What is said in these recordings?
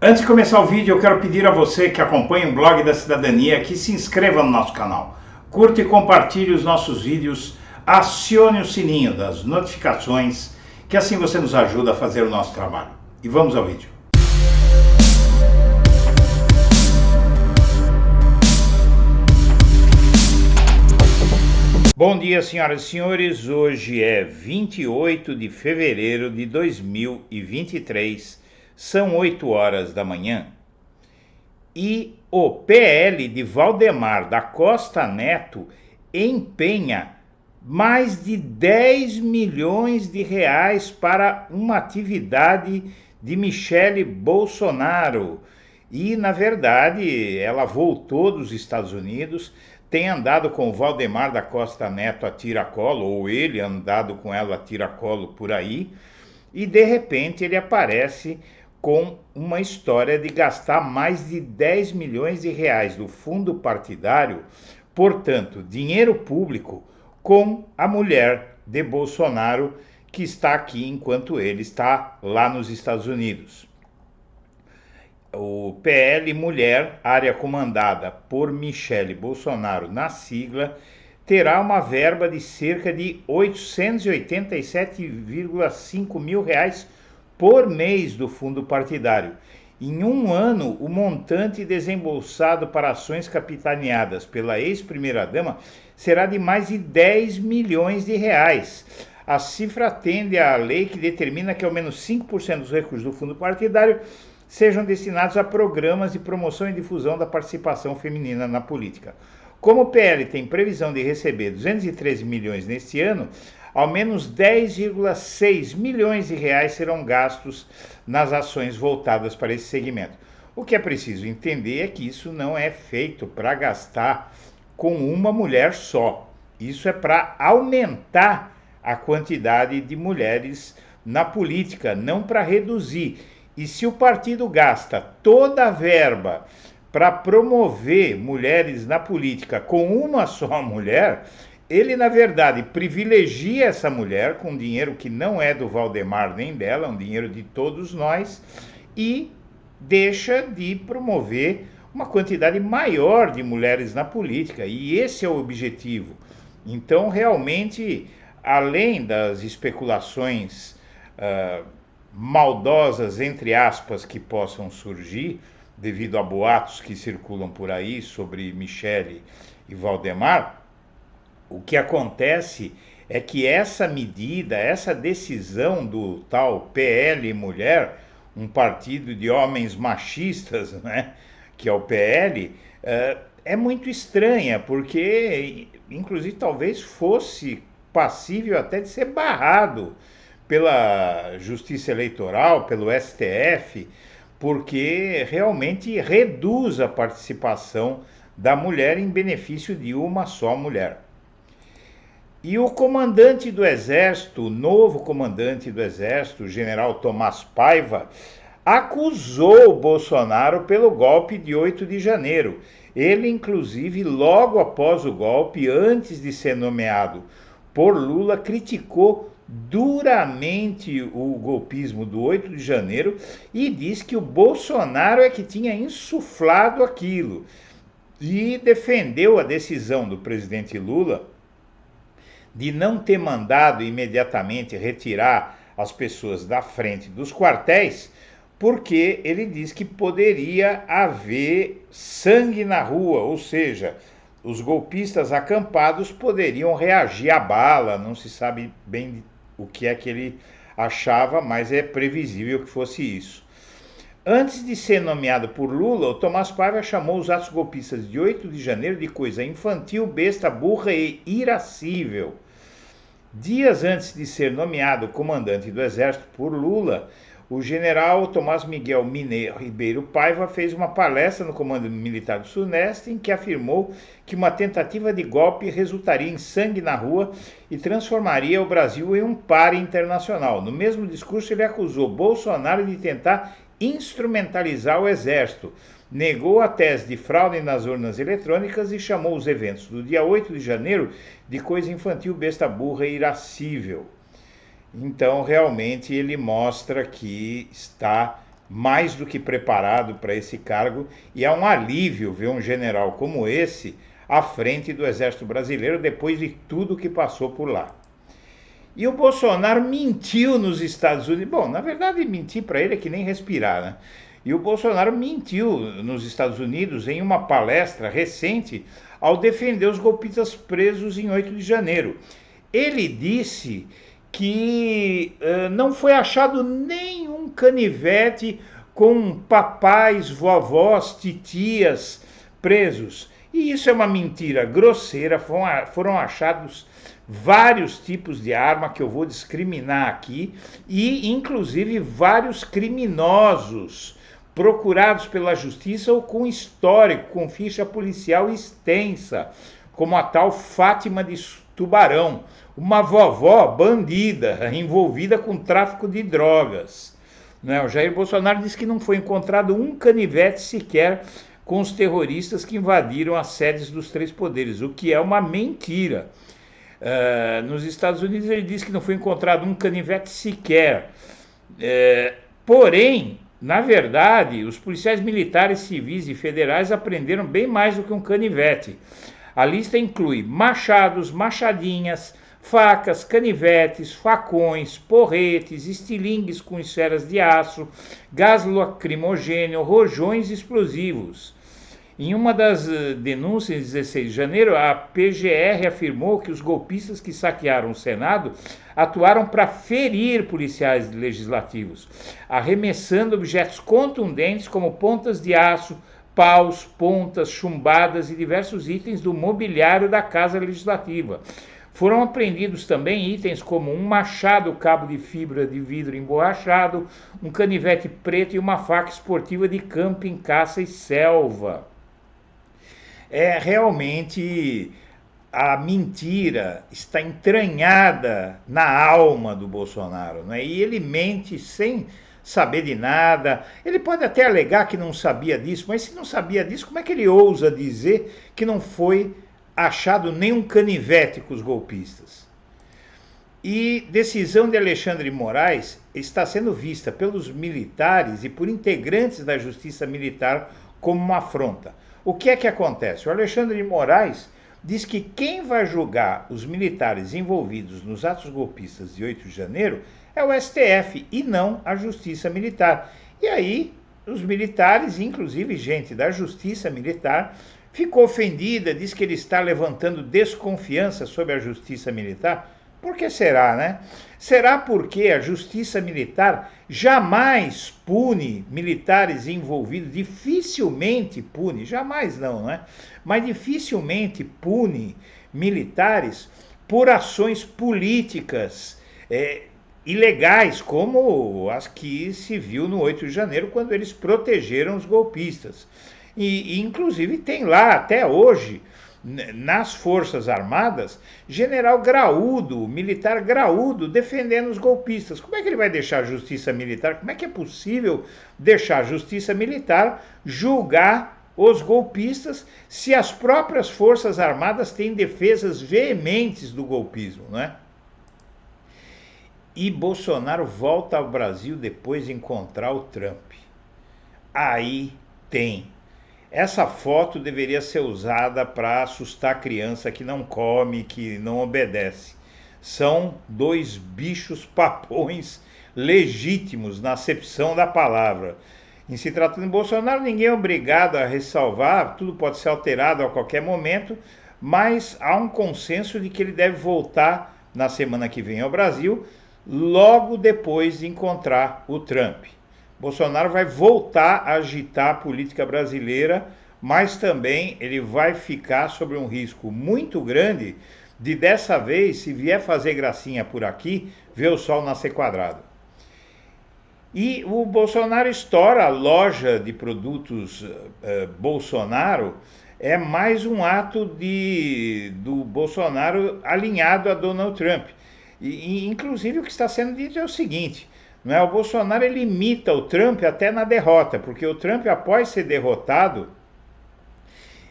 Antes de começar o vídeo, eu quero pedir a você que acompanha o Blog da Cidadania que se inscreva no nosso canal, curta e compartilhe os nossos vídeos, acione o sininho das notificações, que assim você nos ajuda a fazer o nosso trabalho. E vamos ao vídeo. Bom dia, senhoras e senhores. Hoje é 28 de fevereiro de 2023. São 8 horas da manhã e o PL de Valdemar da Costa Neto empenha mais de 10 milhões de reais para uma atividade de Michele Bolsonaro. E, na verdade, ela voltou dos Estados Unidos, tem andado com o Valdemar da Costa Neto a tiracolo, ou ele andado com ela a tiracolo por aí, e de repente ele aparece com uma história de gastar mais de 10 milhões de reais do fundo partidário, portanto, dinheiro público, com a mulher de Bolsonaro, que está aqui enquanto ele está lá nos Estados Unidos. O PL Mulher, área comandada por Michele Bolsonaro na sigla, terá uma verba de cerca de 887,5 mil reais por mês do fundo partidário. Em um ano, o montante desembolsado para ações capitaneadas pela ex-primeira-dama será de mais de 10 milhões de reais. A cifra atende à lei que determina que ao menos 5% dos recursos do fundo partidário sejam destinados a programas de promoção e difusão da participação feminina na política. Como o PL tem previsão de receber 213 milhões neste ano, ao menos 10,6 milhões de reais serão gastos nas ações voltadas para esse segmento. O que é preciso entender é que isso não é feito para gastar com uma mulher só. Isso é para aumentar a quantidade de mulheres na política, não para reduzir. E se o partido gasta toda a verba para promover mulheres na política com uma só mulher, ele, na verdade, privilegia essa mulher com dinheiro que não é do Valdemar nem dela, é um dinheiro de todos nós, e deixa de promover uma quantidade maior de mulheres na política, e esse é o objetivo. Então, realmente, além das especulações maldosas, entre aspas, que possam surgir, devido a boatos que circulam por aí sobre Michele e Valdemar, o que acontece é que essa medida, essa decisão do tal PL Mulher, um partido de homens machistas, né, que é o PL, é muito estranha, porque, inclusive, talvez fosse passível até de ser barrado pela Justiça Eleitoral, pelo STF, porque realmente reduz a participação da mulher em benefício de uma só mulher. E o comandante do Exército, o novo comandante do Exército, o general Tomás Paiva, acusou o Bolsonaro pelo golpe de 8 de janeiro. Ele, inclusive, logo após o golpe, antes de ser nomeado por Lula, criticou duramente o golpismo do 8 de janeiro e disse que o Bolsonaro é que tinha insuflado aquilo. E defendeu a decisão do presidente Lula de não ter mandado imediatamente retirar as pessoas da frente dos quartéis, porque ele diz que poderia haver sangue na rua, ou seja, os golpistas acampados poderiam reagir à bala, não se sabe bem o que é que ele achava, mas é previsível que fosse isso. Antes de ser nomeado por Lula, o Tomás Paiva chamou os atos golpistas de 8 de janeiro de coisa infantil, besta, burra e irascível. Dias antes de ser nomeado comandante do Exército por Lula, o general Tomás Miguel Mineiro Ribeiro Paiva fez uma palestra no Comando Militar do Sudeste em que afirmou que uma tentativa de golpe resultaria em sangue na rua e transformaria o Brasil em um páreo internacional. No mesmo discurso, ele acusou Bolsonaro de tentar instrumentalizar o Exército, negou a tese de fraude nas urnas eletrônicas e chamou os eventos do dia 8 de janeiro de coisa infantil, besta, burra e irascível. Então, realmente, ele mostra que está mais do que preparado para esse cargo, e é um alívio ver um general como esse à frente do Exército Brasileiro depois de tudo que passou por lá. E o Bolsonaro mentiu nos Estados Unidos. Bom, na verdade, mentir para ele é que nem respirar, né? E o Bolsonaro mentiu nos Estados Unidos em uma palestra recente ao defender os golpistas presos em 8 de janeiro. Ele disse que não foi achado nenhum canivete com papais, vovós, titias presos. E isso é uma mentira grosseira. Foram achados vários tipos de arma que eu vou discriminar aqui, e inclusive vários criminosos procurados pela justiça ou com histórico, com ficha policial extensa, como a tal Fátima de Tubarão, uma vovó bandida envolvida com tráfico de drogas. O Jair Bolsonaro disse que não foi encontrado um canivete sequer com os terroristas que invadiram as sedes dos 3 poderes, o que é uma mentira. Nos Estados Unidos ele disse que não foi encontrado um canivete sequer. Porém, na verdade, os policiais militares, civis e federais apreenderam bem mais do que um canivete. A lista inclui machados, machadinhas, facas, canivetes, facões, porretes, estilingues com esferas de aço, gás lacrimogêneo, rojões explosivos. Em uma das denúncias, em 16 de janeiro, a PGR afirmou que os golpistas que saquearam o Senado atuaram para ferir policiais legislativos, arremessando objetos contundentes como pontas de aço, paus, pontas, chumbadas e diversos itens do mobiliário da Casa Legislativa. Foram apreendidos também itens como um machado, cabo de fibra de vidro emborrachado, um canivete preto e uma faca esportiva de camping, caça e selva. Realmente a mentira está entranhada na alma do Bolsonaro, né? E ele mente sem saber de nada. Ele pode até alegar que não sabia disso, mas se não sabia disso, como é que ele ousa dizer que não foi achado nenhum canivete com os golpistas? E decisão de Alexandre de Moraes está sendo vista pelos militares e por integrantes da Justiça Militar como uma afronta. O que é que acontece? O Alexandre de Moraes diz que quem vai julgar os militares envolvidos nos atos golpistas de 8 de janeiro é o STF e não a Justiça Militar. E aí os militares, inclusive gente da Justiça Militar, ficou ofendida, diz que ele está levantando desconfiança sobre a Justiça Militar. Por que será, né? Será porque a Justiça Militar jamais pune militares envolvidos, dificilmente pune, jamais não, né? Mas dificilmente pune militares por ações políticas ilegais, como as que se viu no 8 de janeiro, quando eles protegeram os golpistas. E inclusive tem lá, até hoje, nas Forças Armadas, general graúdo, militar graúdo, defendendo os golpistas. Como é que ele vai deixar a Justiça Militar? Como é que é possível deixar a Justiça Militar julgar os golpistas se as próprias Forças Armadas têm defesas veementes do golpismo, né? E Bolsonaro volta ao Brasil depois de encontrar o Trump. Aí tem. Essa foto deveria ser usada para assustar a criança que não come, que não obedece. São 2 bichos papões legítimos na acepção da palavra. Em se tratando de Bolsonaro, ninguém é obrigado a ressalvar, tudo pode ser alterado a qualquer momento, mas há um consenso de que ele deve voltar na semana que vem ao Brasil, logo depois de encontrar o Trump. Bolsonaro vai voltar a agitar a política brasileira, mas também ele vai ficar sob um risco muito grande de, dessa vez, se vier fazer gracinha por aqui, ver o sol nascer quadrado. E o Bolsonaro estoura a loja de produtos Bolsonaro, é mais um ato do Bolsonaro alinhado a Donald Trump. E inclusive o que está sendo dito é o seguinte: não é? O Bolsonaro ele imita o Trump até na derrota, porque o Trump, após ser derrotado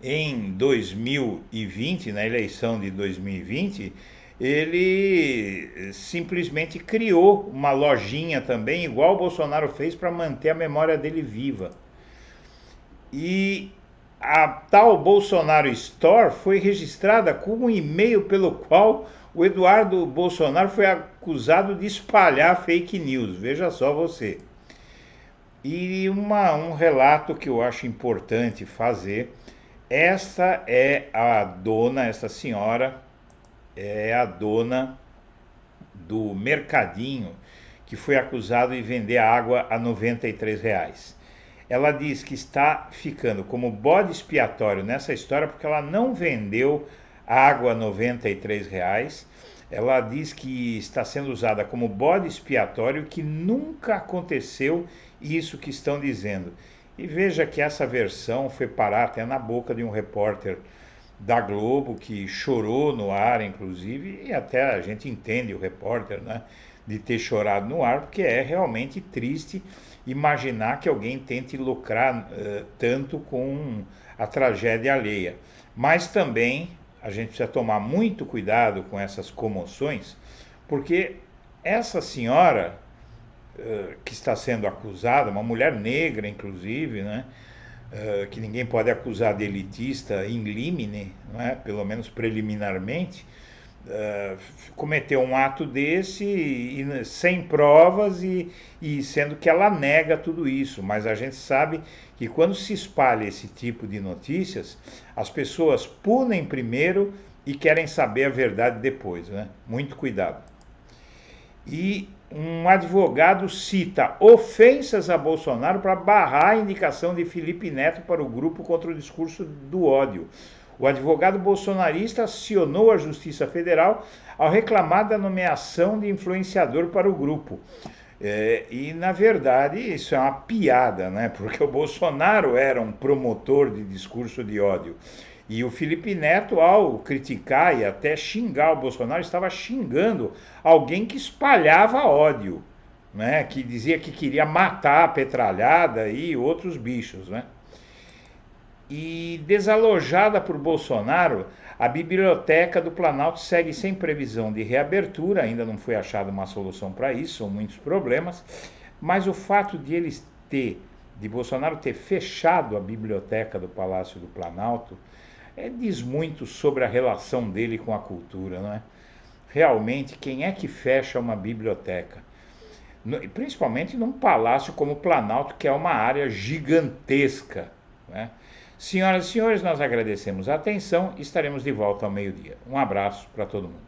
em 2020, na eleição de 2020, ele simplesmente criou uma lojinha também, igual o Bolsonaro fez, para manter a memória dele viva. E a tal Bolsonaro Store foi registrada com um e-mail pelo qual o Eduardo Bolsonaro foi acusado de espalhar fake news. Veja só você. E um relato que eu acho importante fazer. Essa é a dona, essa senhora é a dona do mercadinho que foi acusado de vender água a R$ 93. Ela diz que está ficando como bode expiatório nessa história porque ela não vendeu água a R$ 93. Ela diz que está sendo usada como bode expiatório, que nunca aconteceu isso que estão dizendo. E veja que essa versão foi parar até na boca de um repórter da Globo, que chorou no ar, inclusive, e até a gente entende o repórter, né, de ter chorado no ar, porque é realmente triste imaginar que alguém tente lucrar tanto com a tragédia alheia. Mas também a gente precisa tomar muito cuidado com essas comoções, porque essa senhora que está sendo acusada, uma mulher negra inclusive, né, que ninguém pode acusar de elitista in limine, não é? Pelo menos preliminarmente, cometeu um ato desse sem provas e sendo que ela nega tudo isso. Mas a gente sabe que quando se espalha esse tipo de notícias, as pessoas punem primeiro e querem saber a verdade depois, né? Muito cuidado. E um advogado cita ofensas a Bolsonaro para barrar a indicação de Felipe Neto para o grupo contra o discurso do ódio. O advogado bolsonarista acionou a Justiça Federal ao reclamar da nomeação de influenciador para o grupo. E, na verdade, isso é uma piada, né? Porque o Bolsonaro era um promotor de discurso de ódio. E o Felipe Neto, ao criticar e até xingar o Bolsonaro, estava xingando alguém que espalhava ódio, né? Que dizia que queria matar a petralhada e outros bichos, né? E desalojada por Bolsonaro, a biblioteca do Planalto segue sem previsão de reabertura, ainda não foi achada uma solução para isso, são muitos problemas, mas o fato de Bolsonaro ter fechado a biblioteca do Palácio do Planalto, diz muito sobre a relação dele com a cultura, não é? Realmente, quem é que fecha uma biblioteca? Principalmente num palácio como o Planalto, que é uma área gigantesca, né? Senhoras e senhores, nós agradecemos a atenção e estaremos de volta ao meio-dia. Um abraço para todo mundo.